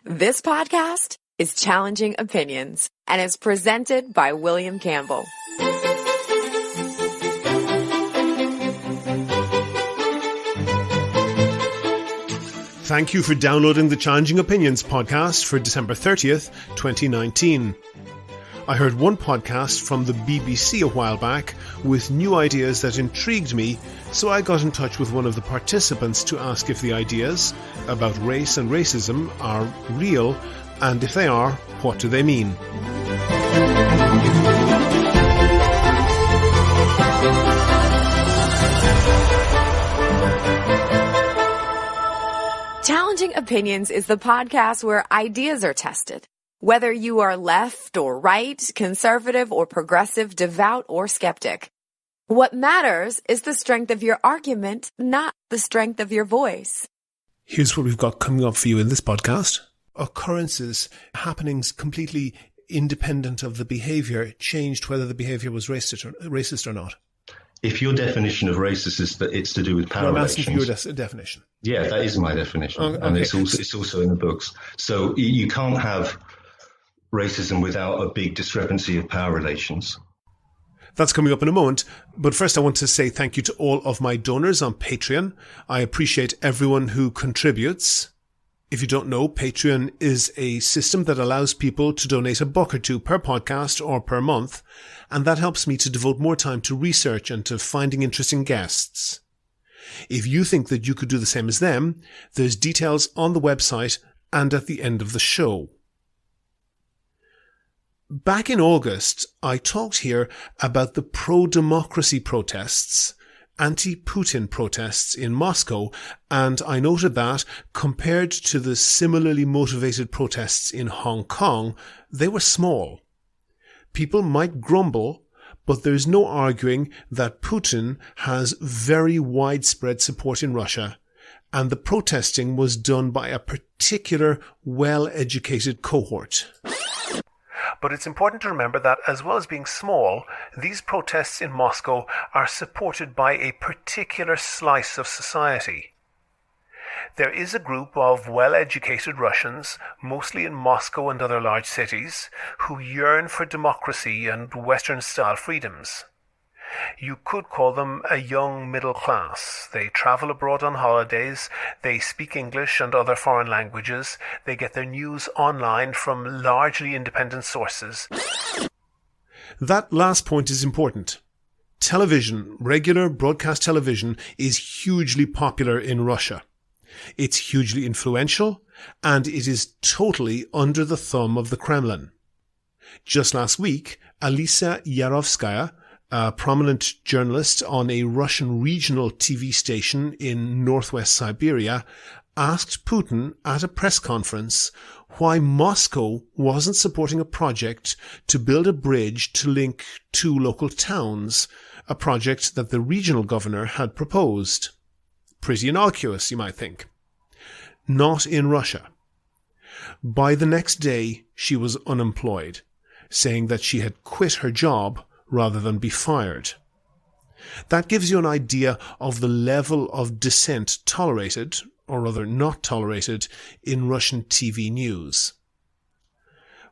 This podcast is Challenging Opinions and is presented by William Campbell. Thank you for downloading the Challenging Opinions podcast for December 30th, 2019. I heard one podcast from the BBC a while back with new ideas that intrigued me, so I got in touch with one of the participants to ask if the ideas about race and racism are real, and if they are, what do they mean? Challenging Opinions is the podcast where ideas are tested. Whether you are left or right, conservative or progressive, devout or skeptic. What matters is the strength of your argument, not the strength of your voice. Here's what we've got coming up for you in this podcast. Occurrences, happenings completely independent of the behaviour, changed whether the behaviour was racist or not. If your definition of racist is that it's to do with power relations, I'm asking for your definition. Yeah, that is my definition, and it's also in the books. So you can't have racism without a big discrepancy of power relations. That's coming up in a moment, but first I want to say thank you to all of my donors on Patreon. I appreciate everyone who contributes. If you don't know, Patreon is a system that allows people to donate $1 or $2 per podcast or per month, and that helps me to devote more time to research and to finding interesting guests. If you think that you could do the same as them, there's details on the website and at the end of the show. Back in August, I talked here about the pro-democracy protests, anti-Putin protests in Moscow, and I noted that, compared to the similarly motivated protests in Hong Kong, they were small. People might grumble, but there's no arguing that Putin has very widespread support in Russia, and the protesting was done by a particular well-educated cohort. But it's important to remember that, as well as being small, these protests in Moscow are supported by a particular slice of society. There is a group of well-educated Russians, mostly in Moscow and other large cities, who yearn for democracy and Western-style freedoms. You could call them a young middle class. They travel abroad on holidays, they speak English and other foreign languages, they get their news online from largely independent sources. That last point is important. Television, regular broadcast television, is hugely popular in Russia. It's hugely influential, and it is totally under the thumb of the Kremlin. Just last week, Alisa Yarovskaya, a prominent journalist on a Russian regional TV station in northwest Siberia, asked Putin at a press conference why Moscow wasn't supporting a project to build a bridge to link two local towns, a project that the regional governor had proposed. Pretty innocuous, you might think. Not in Russia. By the next day, she was unemployed, saying that she had quit her job rather than be fired. That gives you an idea of the level of dissent tolerated, or rather not tolerated, in Russian TV news.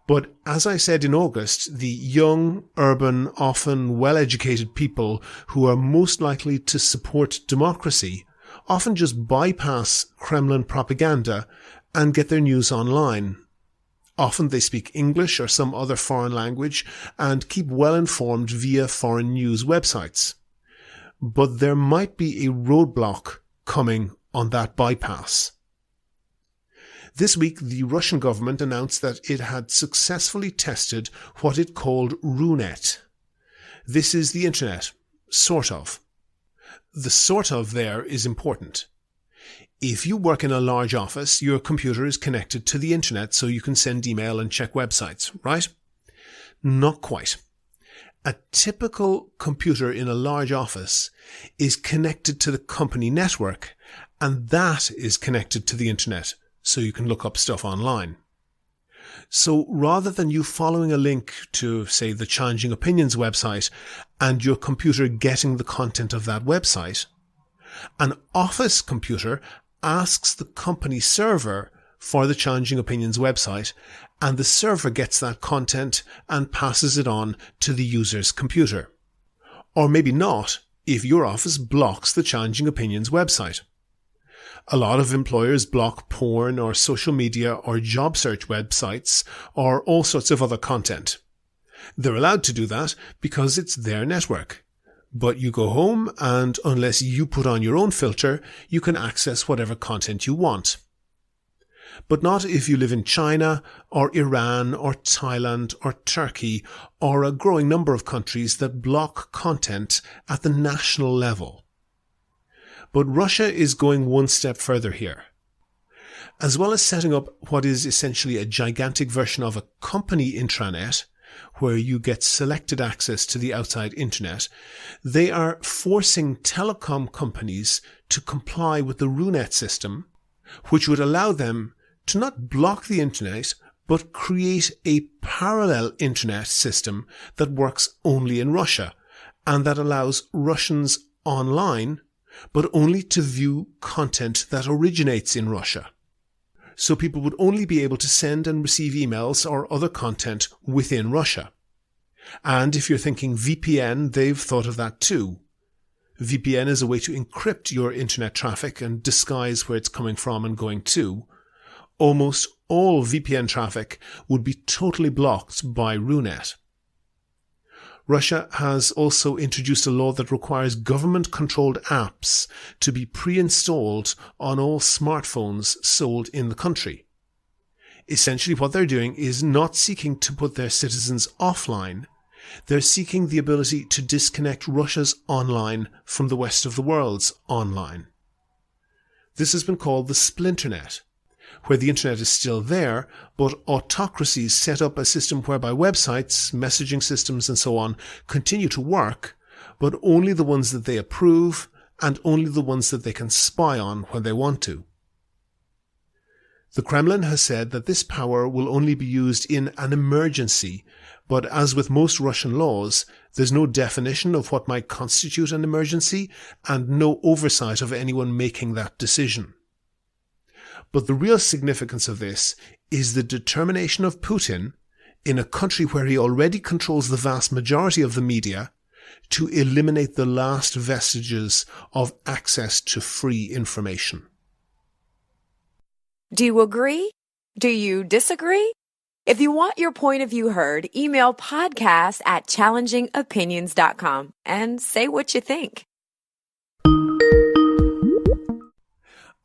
But as I said in August, the young, urban, often well-educated people who are most likely to support democracy often just bypass Kremlin propaganda and get their news online. Often they speak English or some other foreign language and keep well informed via foreign news websites. But there might be a roadblock coming on that bypass. This week, the Russian government announced that it had successfully tested what it called RUNET. This is the internet, sort of. The sort of there is important. If you work in a large office, your computer is connected to the internet so you can send email and check websites, right? Not quite. A typical computer in a large office is connected to the company network, and that is connected to the internet so you can look up stuff online. So rather than you following a link to, say, the Challenging Opinions website and your computer getting the content of that website, an office computer asks the company server for the Challenging Opinions website, and the server gets that content and passes it on to the user's computer. Or maybe not, if your office blocks the Challenging Opinions website. A lot of employers block porn or social media or job search websites or all sorts of other content. They're allowed to do that because it's their network. But you go home and unless you put on your own filter, you can access whatever content you want. But not if you live in China or Iran or Thailand or Turkey or a growing number of countries that block content at the national level. But Russia is going one step further here. As well as setting up what is essentially a gigantic version of a company intranet, where you get selected access to the outside internet, they are forcing telecom companies to comply with the RUNET system, which would allow them to not block the internet, but create a parallel internet system that works only in Russia, and that allows Russians online, but only to view content that originates in Russia. So people would only be able to send and receive emails or other content within Russia. And if you're thinking VPN, they've thought of that too. VPN is a way to encrypt your internet traffic and disguise where it's coming from and going to. Almost all VPN traffic would be totally blocked by RUNET. Russia has also introduced a law that requires government-controlled apps to be pre-installed on all smartphones sold in the country. Essentially, what they're doing is not seeking to put their citizens offline. They're seeking the ability to disconnect Russia's online from the rest of the world's online. This has been called the Splinternet, where the internet is still there, but autocracies set up a system whereby websites, messaging systems and so on continue to work, but only the ones that they approve and only the ones that they can spy on when they want to. The Kremlin has said that this power will only be used in an emergency, but as with most Russian laws, there's no definition of what might constitute an emergency and no oversight of anyone making that decision. But the real significance of this is the determination of Putin, in a country where he already controls the vast majority of the media, to eliminate the last vestiges of access to free information. Do you agree? Do you disagree? If you want your point of view heard, email podcast@challengingopinions.com and say what you think.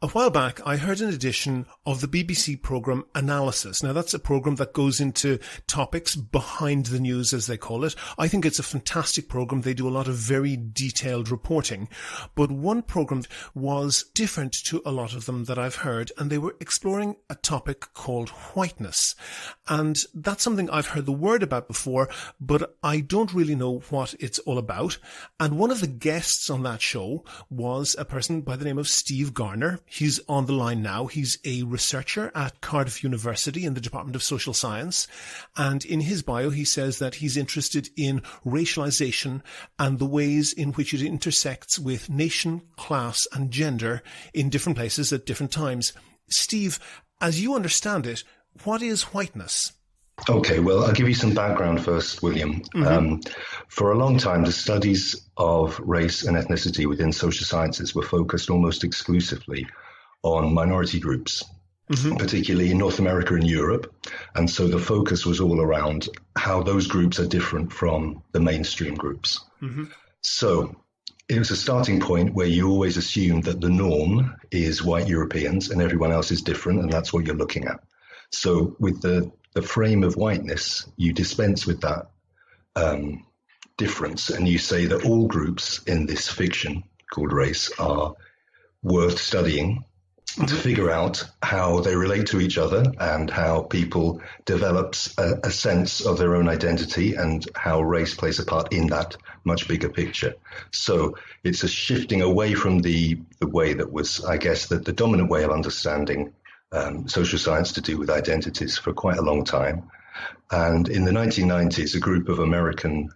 A while back, I heard an edition of the BBC programme Analysis. Now, that's a programme that goes into topics behind the news, as they call it. I think it's a fantastic programme. They do a lot of very detailed reporting. But one programme was different to a lot of them that I've heard, and they were exploring a topic called whiteness. And that's something I've heard the word about before, but I don't really know what it's all about. And one of the guests on that show was a person by the name of Steve Garner. He's on the line now. He's a researcher at Cardiff University in the Department of Social Science. And in his bio, he says that he's interested in racialization and the ways in which it intersects with nation, class, and gender in different places at different times. Steve, as you understand it, what is whiteness? Okay, well, I'll give you some background first, William. For a long time, the studies of race and ethnicity within social sciences were focused almost exclusively on minority groups, particularly in North America and Europe. And so the focus was all around how those groups are different from the mainstream groups. So it was a starting point where you always assume that the norm is white Europeans and everyone else is different, and that's what you're looking at. So with the frame of whiteness, you dispense with that difference, and you say that all groups in this fiction called race are worth studying to figure out how they relate to each other and how people develop a sense of their own identity and how race plays a part in that much bigger picture. So it's a shifting away from the way that was, I guess, the dominant way of understanding social science to do with identities for quite a long time. And in the 1990s, a group of American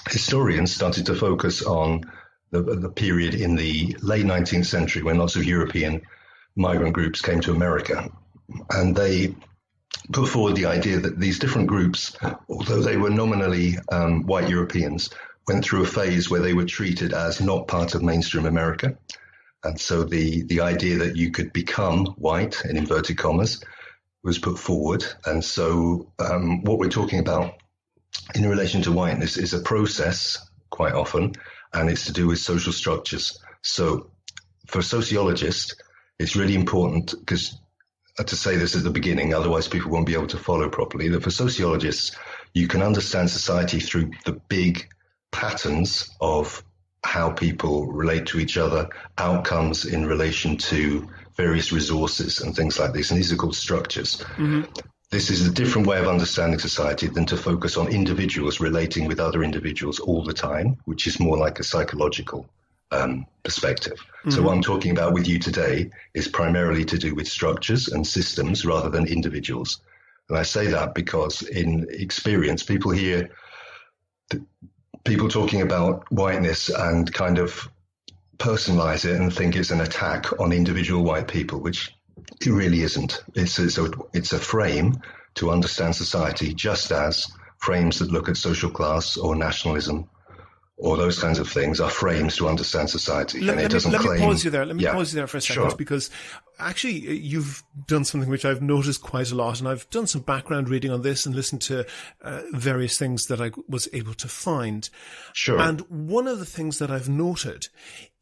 historians started to focus on the period in the late 19th century when lots of European migrant groups came to America, and they put forward the idea that these different groups, although they were nominally white Europeans, went through a phase where they were treated as not part of mainstream America. And so the idea that you could become white, in inverted commas, was put forward. And so what we're talking about in relation to whiteness is a process quite often, and it's to do with social structures. So for sociologists, it's really important, because to say this at the beginning, otherwise people won't be able to follow properly, that for sociologists, you can understand society through the big patterns of how people relate to each other, outcomes in relation to various resources and things like this. And these are called structures. Mm-hmm. This is a different way of understanding society than to focus on individuals relating with other individuals all the time, which is more like a psychological perspective. Mm-hmm. So what I'm talking about with you today is primarily to do with structures and systems rather than individuals. And I say that because in experience, people hear people talking about whiteness and kind of personalize it and think it's an attack on individual white people, which it really isn't. It's a frame to understand society, just as frames that look at social class or nationalism or those kinds of things are frames to understand society. Let me pause you there. Let me pause you there for a second, sure. Because actually you've done something which I've noticed quite a lot, and I've done some background reading on this and listened to various things that I was able to find. Sure. And one of the things that I've noted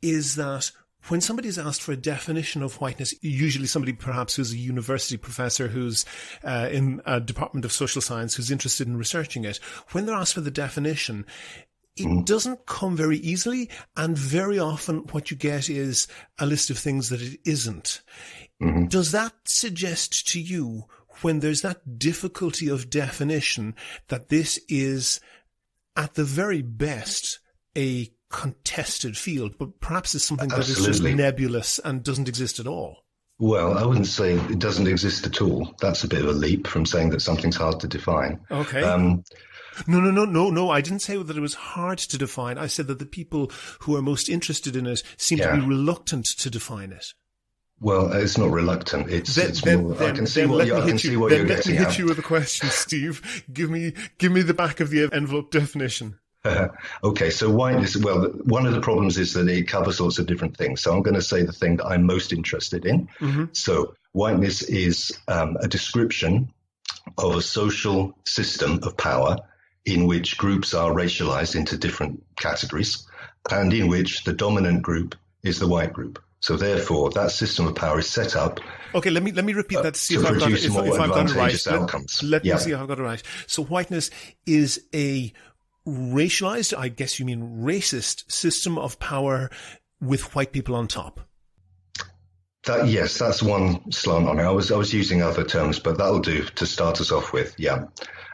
is that when somebody is asked for a definition of whiteness, usually somebody perhaps who's a university professor who's in a department of social science who's interested in researching it, when they're asked for the definition, it doesn't come very easily, and very often what you get is a list of things that it isn't. Mm-hmm. Does that suggest to you, when there's that difficulty of definition, that this is, at the very best, a contested field, but perhaps it's something that is just nebulous and doesn't exist at all? Well, I wouldn't say it doesn't exist at all. That's a bit of a leap from saying that something's hard to define. Okay. No. I didn't say that it was hard to define. I said that the people who are most interested in it seem to be reluctant to define it. Well, it's not reluctant. It's more. I can see what you're getting at. Let me hit you with a question, Steve. Give me the back of the envelope definition. Okay, so whiteness. Well, one of the problems is that it covers lots of different things. So I'm going to say the thing that I'm most interested in. Mm-hmm. So whiteness is a description of a social system of power in which groups are racialized into different categories, and in which the dominant group is the white group. So therefore, that system of power is set up. Okay, let me repeat that to see if I've got it right. Let me see if I've got it right. So whiteness is a racialized, I guess you mean racist, system of power with white people on top. Yes, that's one slant on it. I was using other terms, but that'll do to start us off with. Yeah.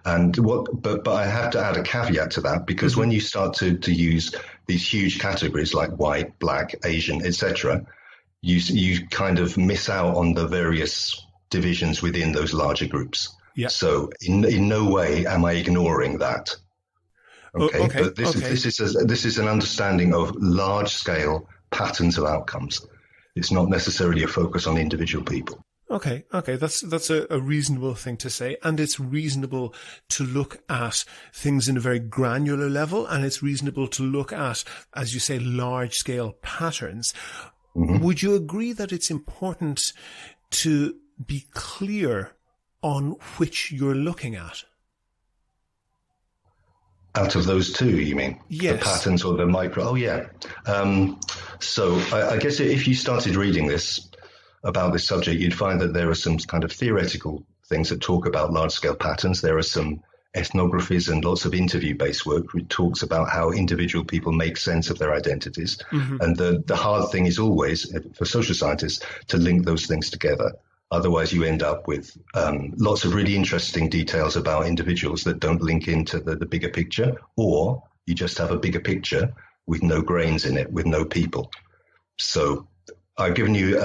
And but I have to add a caveat to that, because mm-hmm. when you start to use these huge categories like white, black, Asian, etc., you kind of miss out on the various divisions within those larger groups. Yeah. So in no way am I ignoring that. Okay. But this is an understanding of large scale patterns of outcomes. It's not necessarily a focus on individual people. Okay. That's a reasonable thing to say. And it's reasonable to look at things in a very granular level. And it's reasonable to look at, as you say, large scale patterns. Mm-hmm. Would you agree that it's important to be clear on which you're looking at? Out of those two, you mean? Yes. The patterns or the micro? Oh, yeah. So I guess if you started reading this about this subject, you'd find that there are some kind of theoretical things that talk about large-scale patterns. There are some ethnographies and lots of interview-based work which talks about how individual people make sense of their identities. Mm-hmm. And the hard thing is always, for social scientists, to link those things together. Otherwise, you end up with lots of really interesting details about individuals that don't link into the bigger picture, or you just have a bigger picture with no grains in it, with no people. So I've given you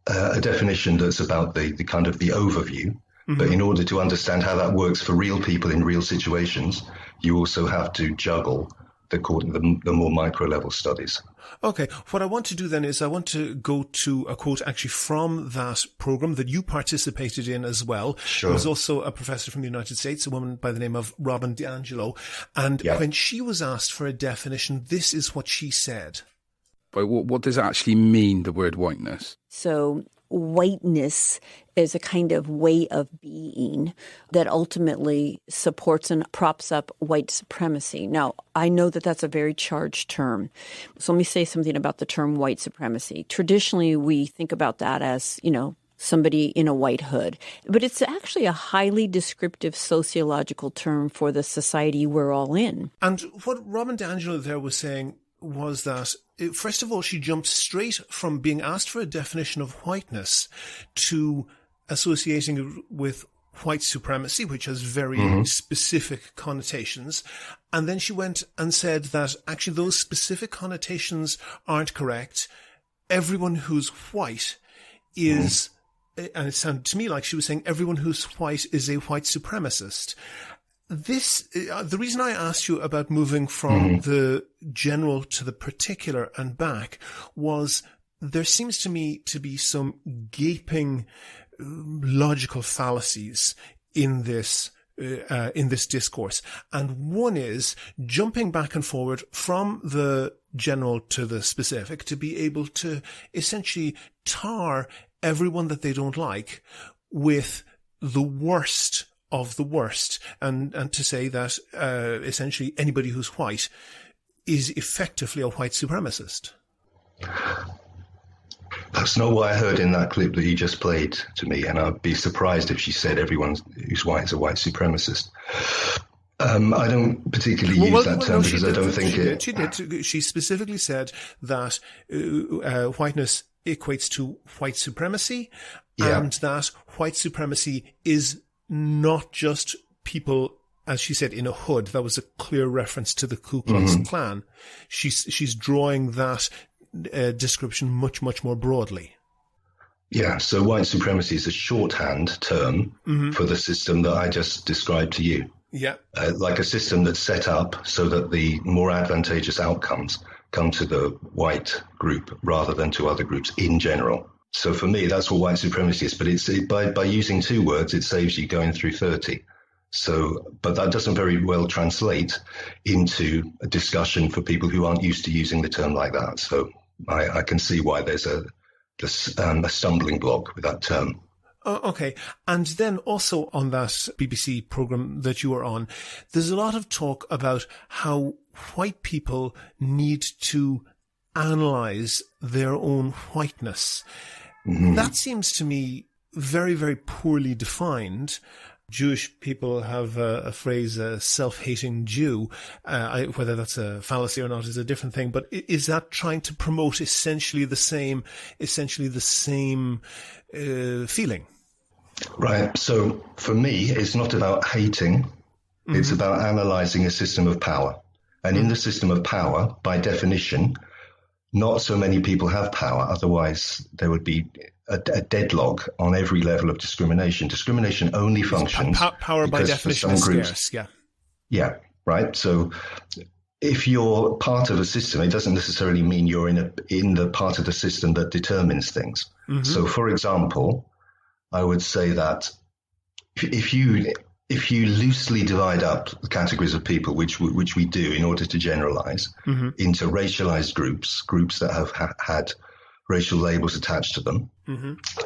a definition that's about the kind of the overview. Mm-hmm. But in order to understand how that works for real people in real situations, you also have to juggle the more micro level studies. Okay. What I want to do then is I want to go to a quote actually from that program that you participated in as well. Sure. There was also a professor from the United States, a woman by the name of Robin DiAngelo. And when she was asked for a definition, this is what she said. But what does it actually mean, the word whiteness? So whiteness is a kind of way of being that ultimately supports and props up white supremacy. Now, I know that that's a very charged term. So let me say something about the term white supremacy. Traditionally, we think about that as, somebody in a white hood. But it's actually a highly descriptive sociological term for the society we're all in. And what Robin DiAngelo there was saying was that, first of all, she jumped straight from being asked for a definition of whiteness to associating it with white supremacy, which has very specific connotations. And then she went and said that actually those specific connotations aren't correct. Everyone who's white is, and it sounded to me like she was saying everyone who's white is a white supremacist. The reason I asked you about moving from the general to the particular and back was there seems to me to be some gaping logical fallacies in this discourse. And one is jumping back and forward from the general to the specific to be able to essentially tar everyone that they don't like with the worst of the worst, and to say that essentially anybody who's white is effectively a white supremacist. That's not what I heard in that clip that you just played to me, and I'd be surprised if she said everyone who's white is a white supremacist. I don't particularly use that term because I don't think it... She did. She specifically said that whiteness equates to white supremacy, and that white supremacy is not just people, as she said, in a hood. That was a clear reference to the Ku Klux Klan. She's drawing that description much, much more broadly. Yeah, so white supremacy is a shorthand term for the system that I just described to you. Yeah. Like a system that's set up so that the more advantageous outcomes come to the white group rather than to other groups in general. So for me, that's what white supremacy is. But by using two words, it saves you going through 30. So, but that doesn't very well translate into a discussion for people who aren't used to using the term like that. So I can see why there's a stumbling block with that term. Okay. And then also on that BBC program that you were on, there's a lot of talk about how white people need to analyze their own whiteness. That seems to me very, very poorly defined. Jewish people have a phrase, self-hating Jew. Whether that's a fallacy or not is a different thing. But is that trying to promote essentially the same feeling? Right. So for me, it's not about hating. It's about analyzing a system of power. And in the system of power, by definition, not so many people have power. Otherwise, there would be a deadlock on every level of discrimination. Discrimination only functions. Power by definition is scarce. Yeah. Yeah. Right. So if you're part of a system, it doesn't necessarily mean you're in the part of the system that determines things. So, for example, I would say that if you loosely divide up the categories of people, which we do in order to generalize, into racialized groups that have had racial labels attached to them,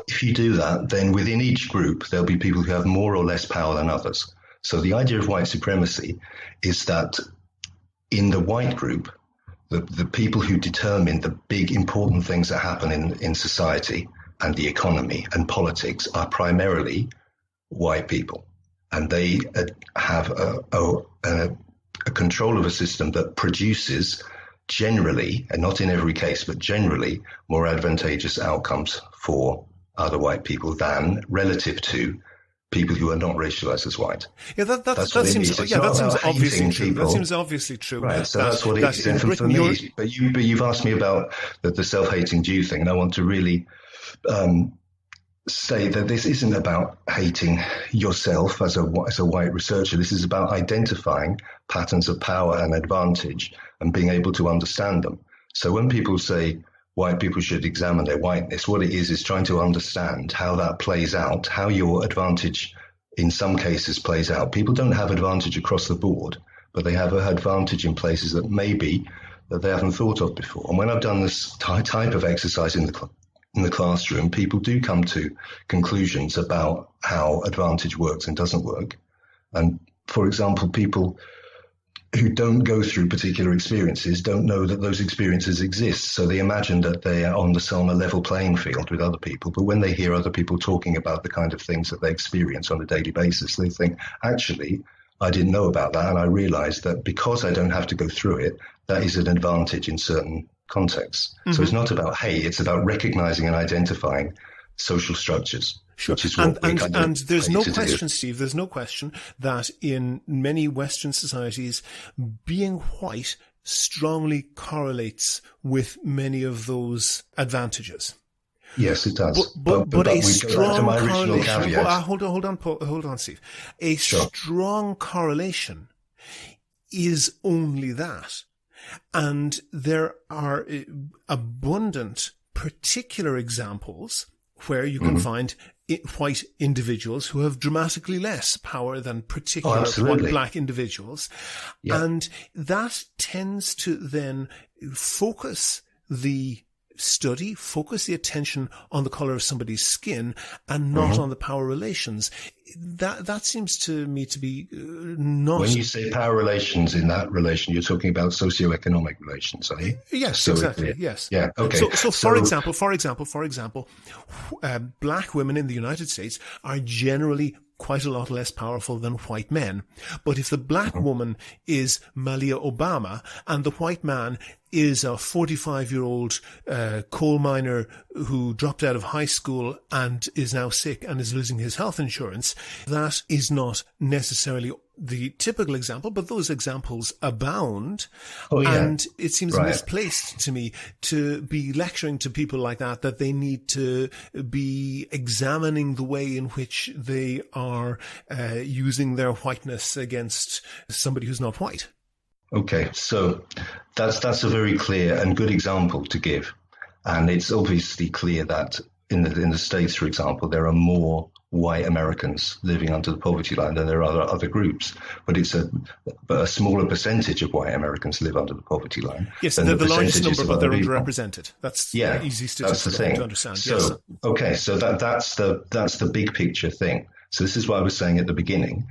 if you do that, then within each group, there'll be people who have more or less power than others. So the idea of white supremacy is that in the white group, the people who determine the big important things that happen in society and the economy and politics are primarily white people. And they have a control of a system that produces generally, and not in every case, but generally, more advantageous outcomes for other white people than relative to people who are not racialized as white. Yeah, that seems obviously true. That seems obviously true. Right, so that's what it is. And for me, but you've asked me about the self-hating Jew thing, and I want to really say that this isn't about hating yourself as a white researcher. This is about identifying patterns of power and advantage and being able to understand them. So when people say white people should examine their whiteness, what it is trying to understand how that plays out, how your advantage in some cases plays out. People don't have advantage across the board, but they have an advantage in places that maybe that they haven't thought of before. And when I've done this type of exercise in the classroom, people do come to conclusions about how advantage works and doesn't work. And for example, people who don't go through particular experiences don't know that those experiences exist. So they imagine that they are on a level playing field with other people. But when they hear other people talking about the kind of things that they experience on a daily basis, they think, actually, I didn't know about that. And I realized that because I don't have to go through it, that is an advantage in certain contexts. Mm-hmm. So it's not about hate, it's about recognizing and identifying social structures. Sure. And there's no question, Steve, there's no question that in many Western societies, being white strongly correlates with many of those advantages. Yes, it does. But a strong correlation. Hold on, Steve. A strong correlation is only that. And there are abundant particular examples where you can find white individuals who have dramatically less power than particular white black individuals. Yeah. And that tends to then focus the attention on the color of somebody's skin and not on the power relations. That seems to me to be not... When you say power relations in that relation, you're talking about socioeconomic relations, are you? Yes, exactly. Yes. Yeah. Okay. So for example, black women in the United States are generally quite a lot less powerful than white men. But if the black woman is Malia Obama and the white man is a 45-year-old coal miner who dropped out of high school and is now sick and is losing his health insurance, that is not necessarily the typical example, but those examples abound. Oh, yeah. And it seems misplaced to me to be lecturing to people like that they need to be examining the way in which they are using their whiteness against somebody who's not white. Okay, so that's a very clear and good example to give. And it's obviously clear that in the States, for example, there are more white Americans living under the poverty line than there are other groups. But it's a smaller percentage of white Americans live under the poverty line. Yes, the largest number, but they're underrepresented. That's easy statistic to understand. So, yes. Okay, so that's the big picture thing. So this is what I was saying at the beginning.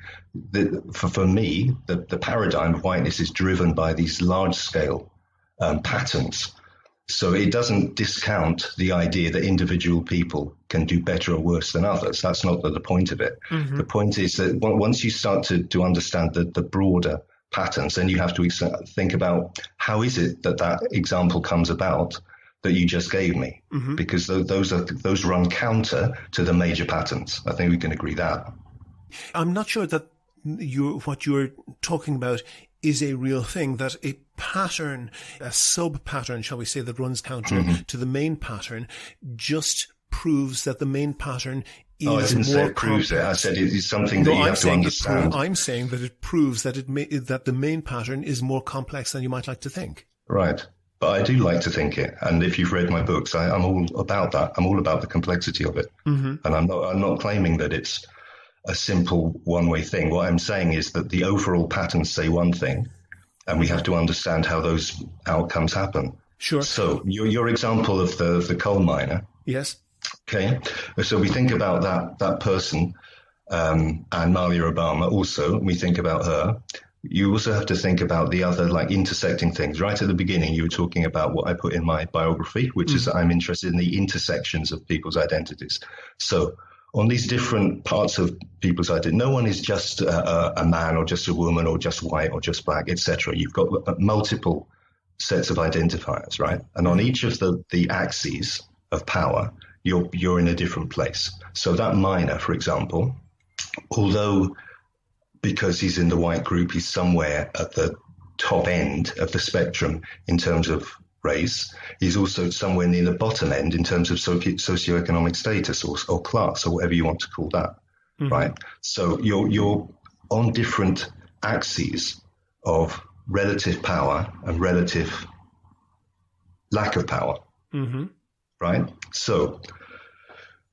For me, the paradigm of whiteness is driven by these large-scale patterns. So it doesn't discount the idea that individual people can do better or worse than others. That's not the point of it. Mm-hmm. The point is that once you start to understand the broader patterns, then you have to think about how is it that example comes about that you just gave me, because those run counter to the major patterns. I think we can agree that. I'm not sure that what you're talking about is a real thing, that a pattern, a sub-pattern, shall we say, that runs counter to the main pattern just proves that the main pattern is more complex. I didn't say it proves it. I said it is something that you have to understand. I'm saying that it proves that that the main pattern is more complex than you might like to think. Right. But I do like to think it. And if you've read my books, I'm all about that. I'm all about the complexity of it. Mm-hmm. And I'm not claiming that it's a simple one-way thing. What I'm saying is that the overall patterns say one thing, and we have to understand how those outcomes happen. Sure. So your example of the coal miner. Yes. Okay. So we think about that person, and Malia Obama also, we think about her. You also have to think about the other intersecting things. Right at the beginning, you were talking about what I put in my biography, which is that I'm interested in the intersections of people's identities. So on these different parts of people's identity, no one is just a man or just a woman or just white or just black, etc. You've got multiple sets of identifiers, right? And on each of the axes of power, you're in a different place. So that miner, for example, although because he's in the white group, he's somewhere at the top end of the spectrum in terms of race, is also somewhere near the bottom end in terms of socioeconomic status or class or whatever you want to call that, right? So you're on different axes of relative power and relative lack of power, right? So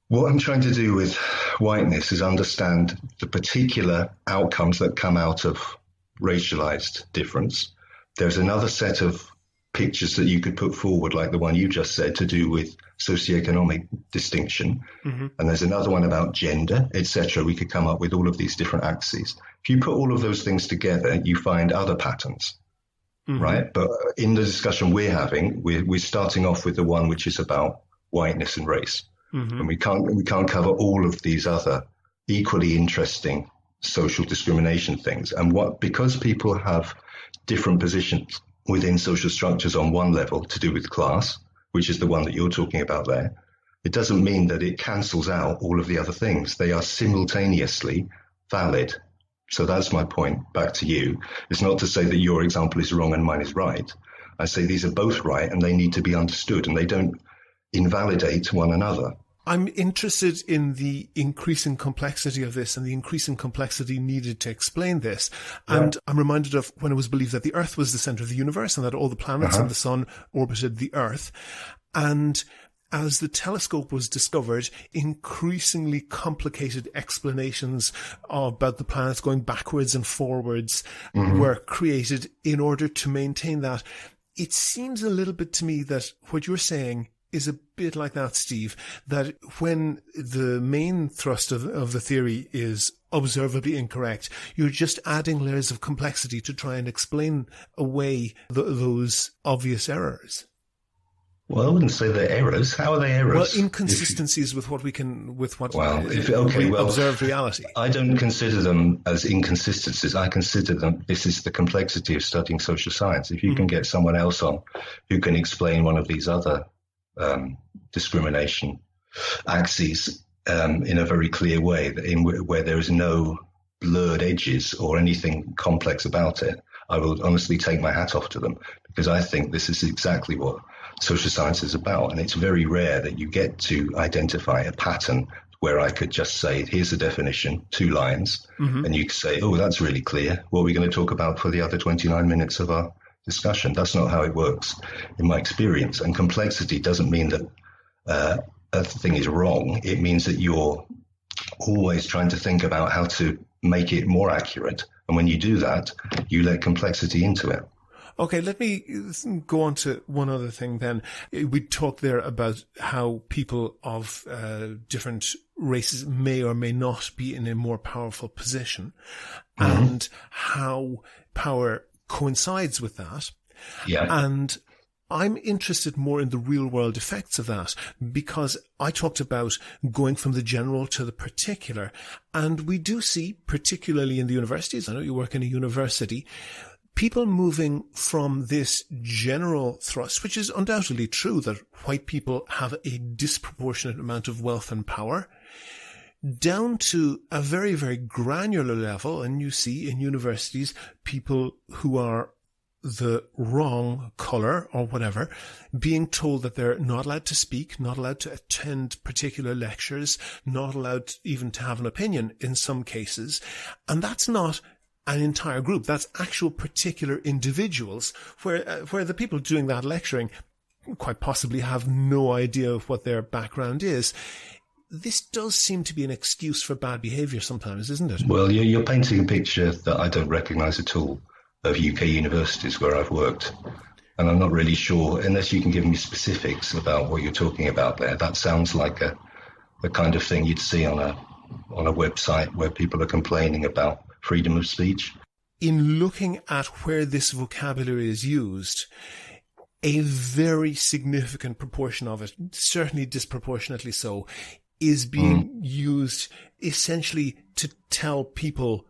what I'm trying to do with whiteness is understand the particular outcomes that come out of racialized difference. There's another set of pictures that you could put forward, like the one you just said, to do with socioeconomic distinction. And there's another one about gender, etc. We could come up with all of these different axes. If you put all of those things together, you find other patterns, right? But in the discussion we're having, we're starting off with the one which is about whiteness and race. And we can't cover all of these other equally interesting social discrimination things. And because people have different positions within social structures on one level to do with class, which is the one that you're talking about there, it doesn't mean that it cancels out all of the other things. They are simultaneously valid. So that's my point back to you. It's not to say that your example is wrong and mine is right. I say these are both right and they need to be understood and they don't invalidate one another. I'm interested in the increasing complexity of this and the increasing complexity needed to explain this. And I'm reminded of when it was believed that the Earth was the center of the universe and that all the planets and the sun orbited the Earth. And as the telescope was discovered, increasingly complicated explanations about the planets going backwards and forwards were created in order to maintain that. It seems a little bit to me that what you're saying is a bit like that, Steve, that when the main thrust of the theory is observably incorrect, you're just adding layers of complexity to try and explain away those obvious errors. Well, I wouldn't say they're errors. How are they errors? Well, inconsistencies with what observed reality. I don't consider them as inconsistencies. I consider them, this is the complexity of studying social science. If you can get someone else on who can explain one of these other discrimination axes in a very clear way, where there is no blurred edges or anything complex about it, I will honestly take my hat off to them, because I think this is exactly what social science is about. And it's very rare that you get to identify a pattern where I could just say, here's the definition, 2 lines, and you could say, oh, that's really clear. What are we going to talk about for the other 29 minutes of our discussion? That's not how it works in my experience. And complexity doesn't mean that a thing is wrong. It means that you're always trying to think about how to make it more accurate. And when you do that, you let complexity into it. Okay, let me go on to one other thing then. We talked there about how people of different races may or may not be in a more powerful position, and how power coincides with that. And I'm interested more in the real world effects of that, because I talked about going from the general to the particular, and we do see, particularly in the universities, I know you work in a university, people moving from this general thrust, which is undoubtedly true that white people have a disproportionate amount of wealth and power, down to a very, very granular level. And you see in universities people who are the wrong color or whatever being told that they're not allowed to speak, not allowed to attend particular lectures, not allowed even to have an opinion in some cases. And that's not an entire group. That's actual particular individuals where the people doing that lecturing quite possibly have no idea of what their background is. This does seem to be an excuse for bad behaviour sometimes, isn't it? Well, you're painting a picture that I don't recognise at all of UK universities where I've worked. And I'm not really sure, unless you can give me specifics about what you're talking about there. That sounds like the kind of thing you'd see on a website where people are complaining about freedom of speech. In looking at where this vocabulary is used, a very significant proportion of it, certainly disproportionately so, is being used essentially to tell people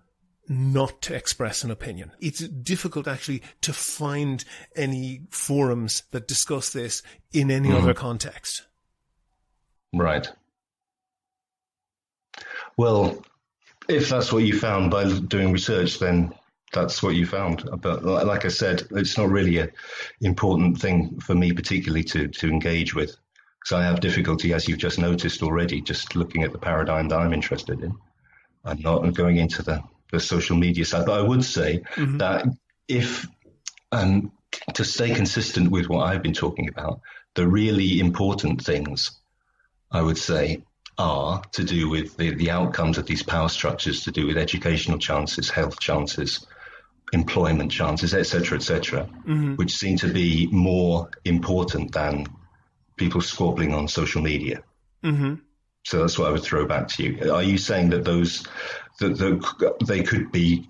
not to express an opinion. It's difficult actually to find any forums that discuss this in any other context. Right. Well, if that's what you found by doing research, then that's what you found. But like I said, it's not really an important thing for me particularly to engage with, because I have difficulty, as you've just noticed already, just looking at the paradigm that I'm interested in. I'm not going into the social media side. But I would say that if, to stay consistent with what I've been talking about, the really important things, I would say, are to do with the outcomes of these power structures, to do with educational chances, health chances, employment chances, etc., which seem to be more important than people squabbling on social media. So that's what I would throw back to you. Are you saying that they could be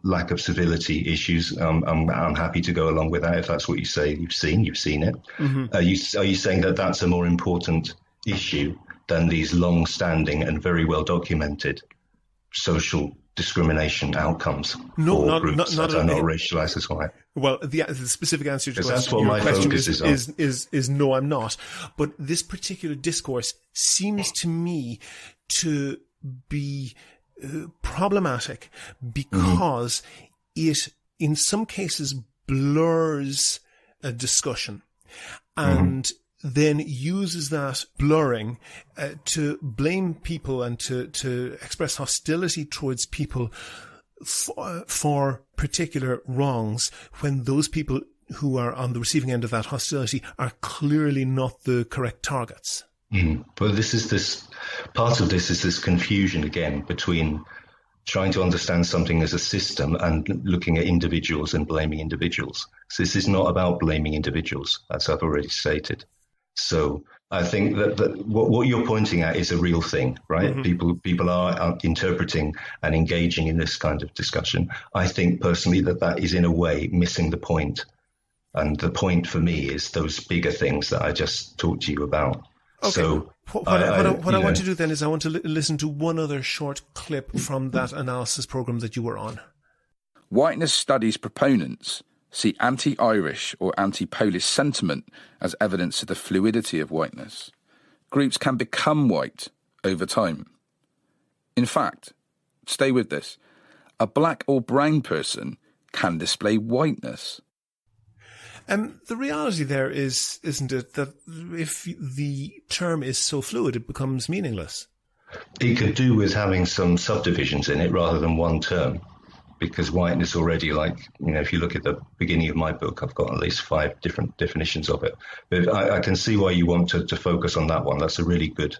lack of civility issues? I'm happy to go along with that if that's what you say. You've seen it. Are you saying that that's a more important issue than these long-standing and very well documented social discrimination outcomes for groups that are not racialized as white? Well, the specific answer to that's what your my question focus is no, I'm not. But this particular discourse seems to me to be problematic because it, in some cases, blurs a discussion and then uses that blurring to blame people and to express hostility towards people for particular wrongs, when those people who are on the receiving end of that hostility are clearly not the correct targets. But part of this is this confusion again between trying to understand something as a system and looking at individuals and blaming individuals. So this is not about blaming individuals, as I've already stated. So I think that what you're pointing at is a real thing, right? People are interpreting and engaging in this kind of discussion. I think personally that is in a way missing the point. And the point for me is those bigger things that I just talked to you about. Okay. So what I want to do then is I want to listen to one other short clip from that analysis program that you were on. Whiteness studies proponents see anti-Irish or anti-Polish sentiment as evidence of the fluidity of whiteness. Groups can become white over time. In fact, stay with this, a black or brown person can display whiteness. The reality there is, isn't it, that if the term is so fluid, it becomes meaningless? It could do with having some subdivisions in it rather than one term. Because whiteness already, if you look at the beginning of my book, I've got at least 5 different definitions of it. But I can see why you want to focus on that one. That's a really good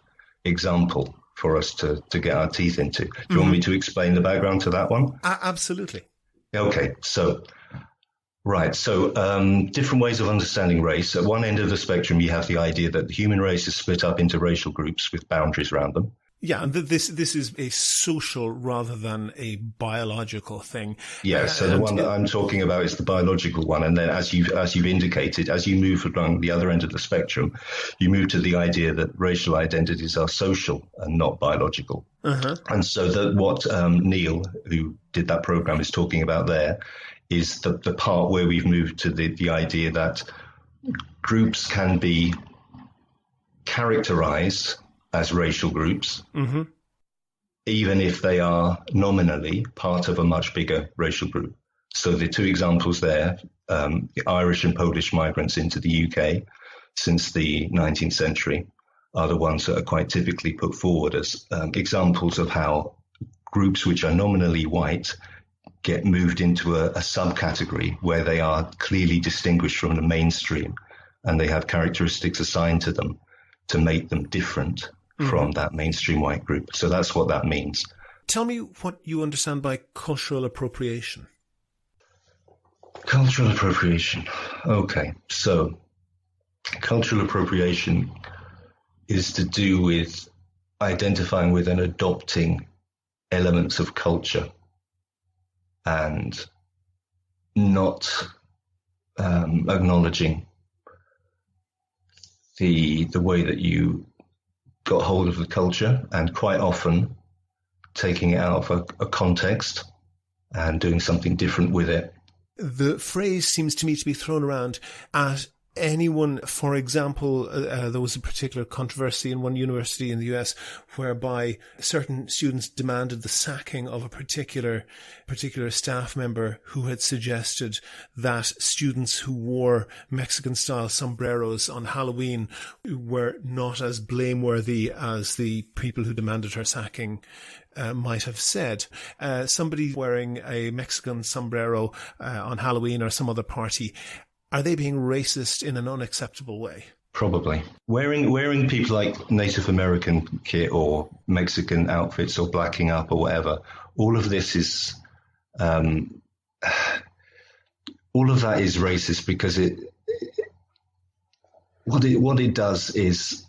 example for us to get our teeth into. Do you want me to explain the background to that one? Absolutely. Okay, so different ways of understanding race. At one end of the spectrum, you have the idea that the human race is split up into racial groups with boundaries around them. Yeah, and this is a social rather than a biological thing. Yeah, so the one that I'm talking about is the biological one, and then as you've indicated, as you move along the other end of the spectrum, you move to the idea that racial identities are social and not biological. And so what Neil, who did that program, is talking about there is the part where we've moved to the idea that groups can be characterized as racial groups, even if they are nominally part of a much bigger racial group. So the 2 examples there, the Irish and Polish migrants into the UK since the 19th century, are the ones that are quite typically put forward as examples of how groups which are nominally white get moved into a subcategory where they are clearly distinguished from the mainstream, and they have characteristics assigned to them to make them different from that mainstream white group. So that's what that means. Tell me what you understand by cultural appropriation. Cultural appropriation. Okay, so cultural appropriation is to do with identifying with and adopting elements of culture and not acknowledging the way that you got hold of the culture, and quite often taking it out of a context and doing something different with it. The phrase seems to me to be thrown around at anyone, for example, there was a particular controversy in one university in the US whereby certain students demanded the sacking of a particular staff member who had suggested that students who wore Mexican-style sombreros on Halloween were not as blameworthy as the people who demanded her sacking might have said. Somebody wearing a Mexican sombrero on Halloween or some other party, are they being racist in an unacceptable way? Probably. Wearing people like Native American kit or Mexican outfits or blacking up or whatever, all of this is, all of that is racist because what it does is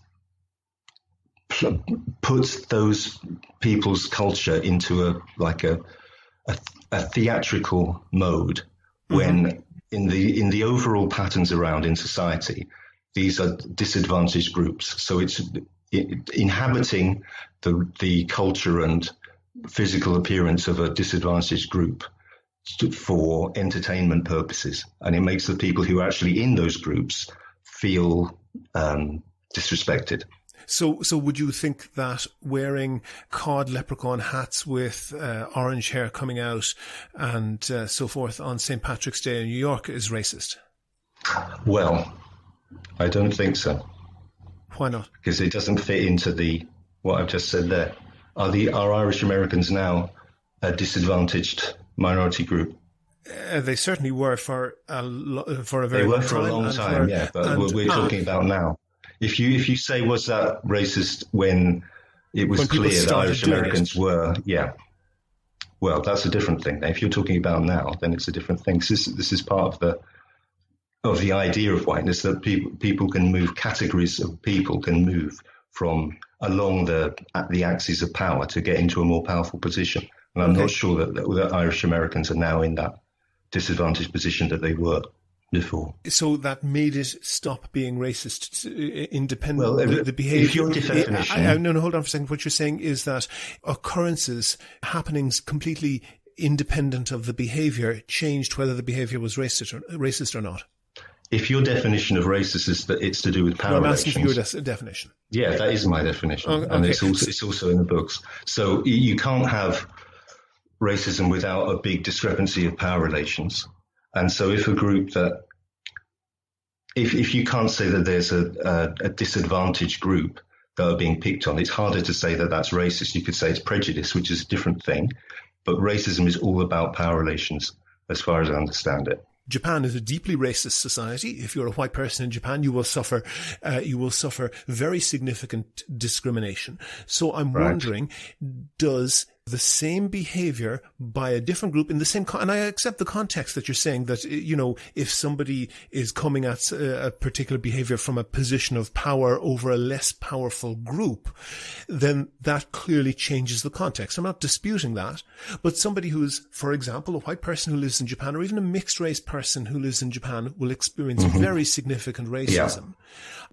puts those people's culture into a theatrical mode when in the overall patterns around in society, these are disadvantaged groups. So it's inhabiting the culture and physical appearance of a disadvantaged group for entertainment purposes. And it makes the people who are actually in those groups feel disrespected. So would you think that wearing cod leprechaun hats with orange hair coming out and so forth on St. Patrick's Day in New York is racist? Well, I don't think so. Why not? Because it doesn't fit into what I've just said there. Are Irish Americans now a disadvantaged minority group? They certainly were for a very long time. They were for a long time, yeah. But we're talking about now. If you say, was that racist when it was clear that Irish Americans were, yeah. Well, that's a different thing. If you're talking about now, then it's a different thing. This is part of the idea of whiteness, that people can move, categories of people can move from along the axis of power to get into a more powerful position. And I'm not sure that Irish Americans are now in that disadvantaged position that they were before. So that made it stop being racist, independent. Well, the behavior. If your definition, no, hold on for a second. What you're saying is that occurrences, happenings completely independent of the behavior, changed whether the behavior was racist or not. If your definition of racist is that it's to do with power relations, I'm asking for your definition. Yeah, that is my definition, and it's also in the books. So you can't have racism without a big discrepancy of power relations. And so if a group that, if you can't say that there's a disadvantaged group that are being picked on, it's harder to say that that's racist. You could say it's prejudice, which is a different thing. But racism is all about power relations, as far as I understand it. Japan is a deeply racist society. If you're a white person in Japan, you will suffer very significant discrimination. So I'm wondering, does the same behavior by a different group in the same, and I accept the context that you're saying that, if somebody is coming at a particular behavior from a position of power over a less powerful group, then that clearly changes the context. I'm not disputing that, but somebody who is, for example, a white person who lives in Japan, or even a mixed race person who lives in Japan, will experience very significant racism.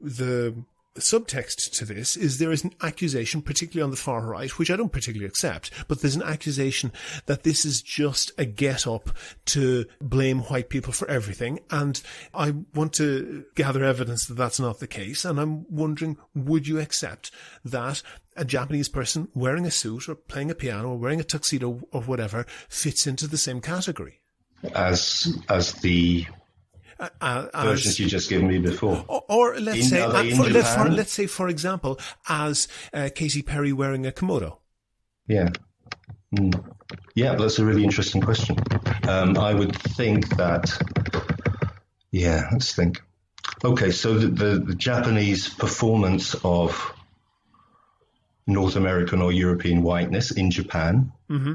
Yeah. The subtext to this is there is an accusation, particularly on the far right, which I don't particularly accept, but there's an accusation that this is just a get-up to blame white people for everything. And I want to gather evidence that that's not the case. And I'm wondering, would you accept that a Japanese person wearing a suit or playing a piano or wearing a tuxedo or whatever fits into the same category? As the versions you just given me before, or let's say, for example, as Katy Perry wearing a Komodo. Yeah, yeah, that's a really interesting question. I would think that. Yeah, let's think. Okay, so the Japanese performance of North American or European whiteness in Japan. Mm-hmm.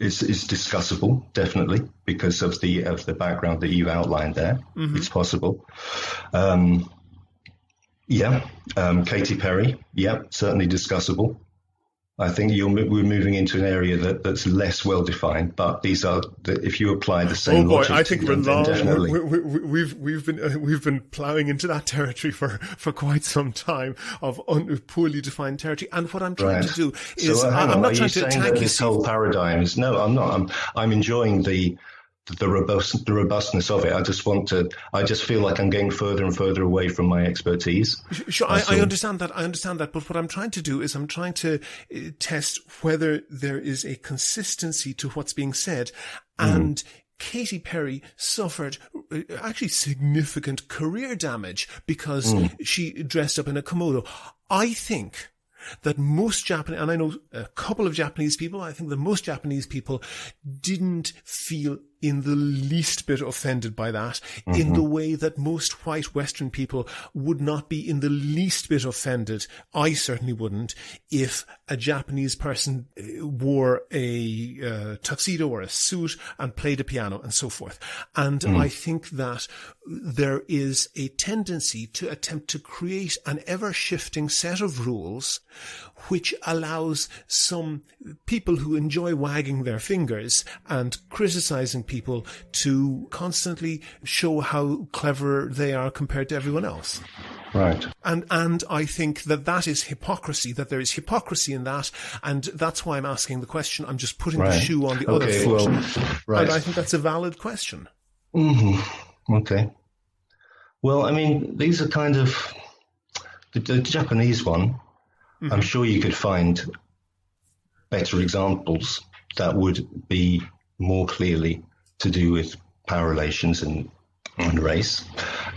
Is discussable, definitely, because of the background that you've outlined there. Mm-hmm. It's possible. Katy Perry, certainly discussable. I think we're moving into an area that's less well defined, but these are if you apply the same logic. I think definitely. We've been ploughing into that territory for quite some time of poorly defined territory. And what I'm trying to do is, I'm not trying to attack you. This whole paradigm is I'm not. I'm enjoying the the robustness of it. I just feel like I'm getting further and further away from my expertise. Sure, I understand that. But what I'm trying to do is I'm trying to test whether there is a consistency to what's being said. And Katy Perry suffered actually significant career damage because she dressed up in a kimono. I think that most Japanese, and I know a couple of Japanese people, I think that most Japanese people didn't feel in the least bit offended by that, in the way that most white Western people would not be in the least bit offended. I certainly wouldn't if a Japanese person wore a tuxedo or a suit and played a piano and so forth. And I think that there is a tendency to attempt to create an ever-shifting set of rules which allows some people who enjoy wagging their fingers and criticizing people to constantly show how clever they are compared to everyone else. Right. And I think that is hypocrisy, that there is hypocrisy in that, and that's why I'm asking the question. I'm just putting the shoe on the other foot. Well, and I think that's a valid question. Okay. Well, I mean, these are kind of the Japanese one. I'm sure you could find better examples that would be more clearly to do with power relations and race.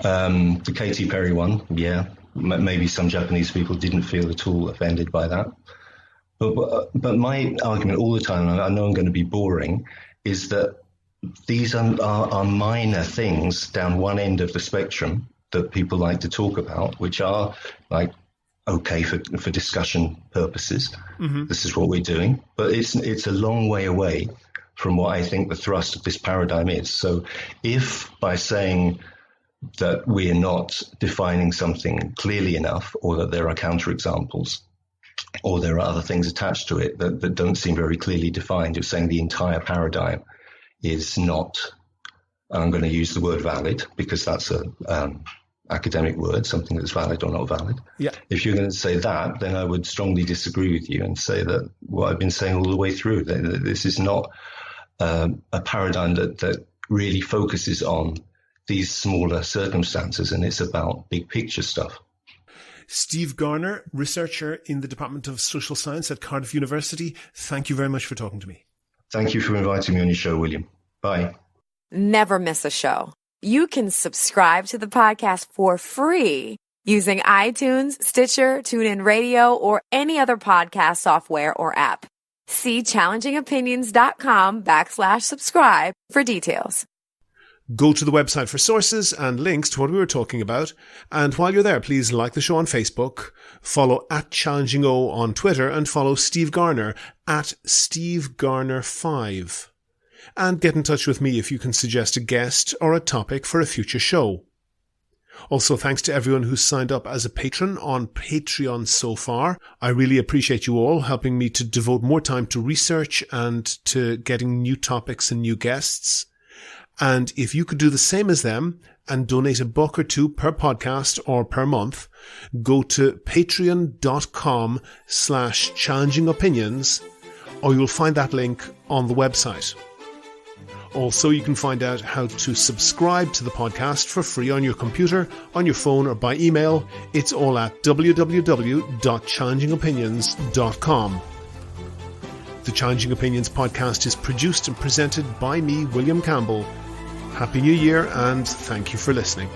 The Katy Perry one, maybe some Japanese people didn't feel at all offended by that. But my argument all the time, and I know I'm going to be boring, is that these are minor things down one end of the spectrum that people like to talk about, which are like, okay for discussion purposes. This is what we're doing, but it's a long way away from what I think the thrust of this paradigm is. So if by saying that we're not defining something clearly enough, or that there are counterexamples, or there are other things attached to it that don't seem very clearly defined, you're saying the entire paradigm is not, I'm going to use the word valid because that's a academic word, something that's valid or not valid. Yeah. If you're going to say that, then I would strongly disagree with you and say that what I've been saying all the way through, that this is not a paradigm that really focuses on these smaller circumstances, and it's about big picture stuff. Steve Garner, researcher in the Department of Social Science at Cardiff University, thank you very much for talking to me. Thank you for inviting me on your show, William. Bye. Never miss a show. You can subscribe to the podcast for free using iTunes, Stitcher, TuneIn Radio, or any other podcast software or app. See challengingopinions.com/subscribe for details. Go to the website for sources and links to what we were talking about. And while you're there, please like the show on Facebook, follow @ChallengingO on Twitter, and follow Steve Garner @SteveGarner5. And get in touch with me if you can suggest a guest or a topic for a future show. Also, thanks to everyone who's signed up as a patron on Patreon so far. I really appreciate you all helping me to devote more time to research and to getting new topics and new guests. And if you could do the same as them and donate $1 or $2 per podcast or per month, go to patreon.com/challengingopinions, or you'll find that link on the website. Also, you can find out how to subscribe to the podcast for free on your computer, on your phone, or by email. It's all at www.challengingopinions.com. The Challenging Opinions podcast is produced and presented by me, William Campbell. Happy New Year, and thank you for listening.